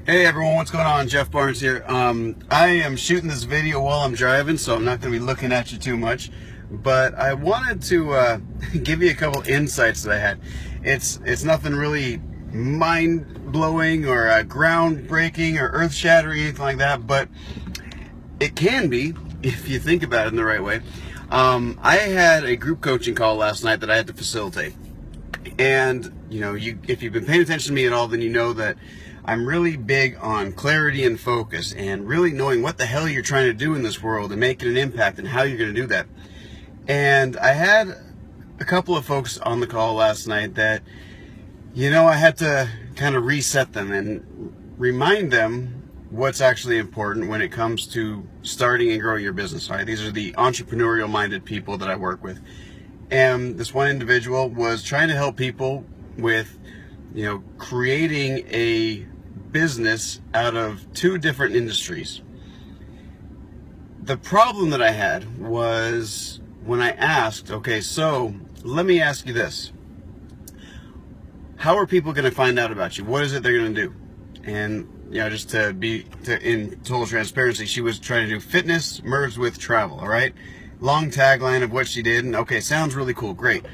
Hey everyone, what's going on? Jeff Barnes here. I am shooting this video while I'm driving, so I'm not going to be looking at you too much. But I wanted to give you a couple insights that I had. It's nothing really mind-blowing or groundbreaking or earth-shattering, anything like that, but it can be if you think about it in the right way. I had a group coaching call last night that I had to facilitate. And, you know, if you've been paying attention to me at all, then you know that I'm really big on clarity and focus and really knowing what the hell you're trying to do in this world and making an impact and how you're going to do that. And I had a couple of folks on the call last night that, you know, I had to kind of reset them and remind them what's actually important when it comes to starting and growing your business. All right? These are the entrepreneurial minded people that I work with. And this one individual was trying to help people with, you know, creating a business out of two different industries. The problem that I had was when I asked, okay, so let me ask you this. How are people going to find out about you? What is it they're going to do? And, you know, just in total transparency, she was trying to do fitness merged with travel, all right? Long tagline of what she did, and okay, sounds really cool, great.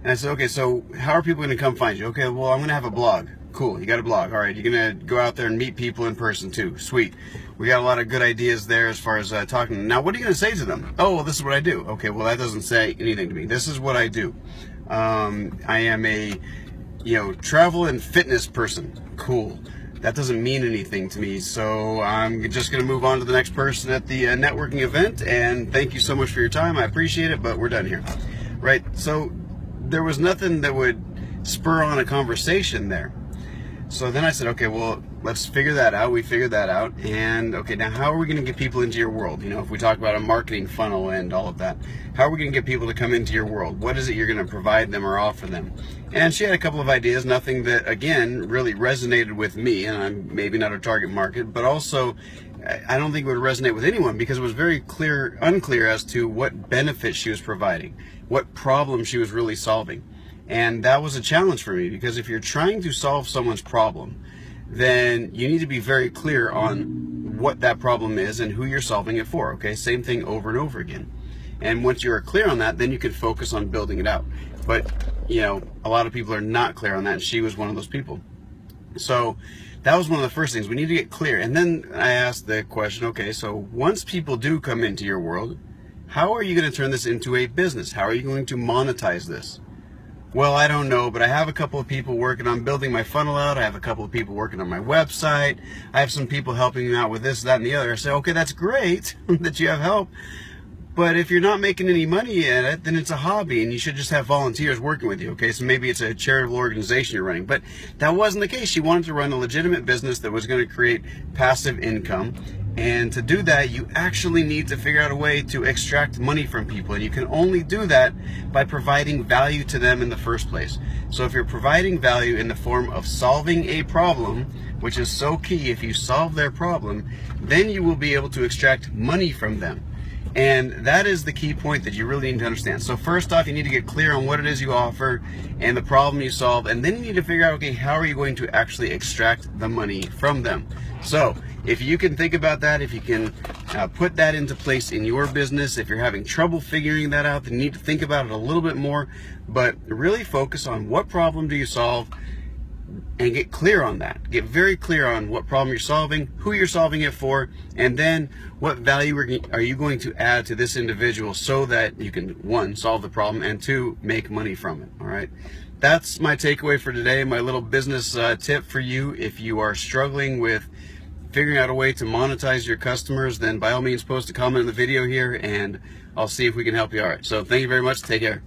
And I said, okay, so how are people going to come find you? Okay, well, I'm going to have a blog. Cool, you got a blog. All right, you're going to go out there and meet people in person too. Sweet. We got a lot of good ideas there as far as talking. Now, what are you going to say to them? Oh, well, this is what I do. Okay, well, that doesn't say anything to me. This is what I do. I am a, you know, travel and fitness person. Cool. That doesn't mean anything to me, so I'm just going to move on to the next person at the networking event, and thank you so much for your time. I appreciate it, but we're done here. Right, so there was nothing that would spur on a conversation there. So then I said, okay, well, let's figure that out. We figured that out. And okay, now how are we going to get people into your world? You know, if we talk about a marketing funnel and all of that, how are we going to get people to come into your world? What is it you're going to provide them or offer them? And she had a couple of ideas, nothing that, again, really resonated with me, and I'm maybe not a target market, but also I don't think it would resonate with anyone because it was very unclear as to what benefit she was providing, what problem she was really solving. And that was a challenge for me because if you're trying to solve someone's problem, then you need to be very clear on what that problem is and who you're solving it for. Okay, same thing over and over again. And once you're clear on that, then you can focus on building it out. But, you know, a lot of people are not clear on that, and she was one of those people. So that was one of the first things. We need to get clear. And then I asked the question, okay, so once people do come into your world, how are you going to turn this into a business? How are you going to monetize this? Well, I don't know, but I have a couple of people working on building my funnel out. I have a couple of people working on my website. I have some people helping me out with this, that, and the other. I say, okay, that's great that you have help. But if you're not making any money at it, then it's a hobby and you should just have volunteers working with you, okay? So maybe it's a charitable organization you're running. But that wasn't the case. She wanted to run a legitimate business that was going to create passive income. And to do that, you actually need to figure out a way to extract money from people. And you can only do that by providing value to them in the first place. So if you're providing value in the form of solving a problem, which is so key, if you solve their problem, then you will be able to extract money from them. And that is the key point that you really need to understand. So first off, you need to get clear on what it is you offer and the problem you solve, and then you need to figure out, okay, how are you going to actually extract the money from them? So if you can think about that, if you can put that into place in your business, if you're having trouble figuring that out, then you need to think about it a little bit more, but really focus on what problem do you solve and get clear on that. Get very clear on what problem you're solving, who you're solving it for, and then what value are you going to add to this individual so that you can, one, solve the problem, and two, make money from it, all right? That's my takeaway for today, my little business tip for you. If you are struggling with figuring out a way to monetize your customers, then by all means post a comment in the video here, and I'll see if we can help you. All right, so thank you very much. Take care.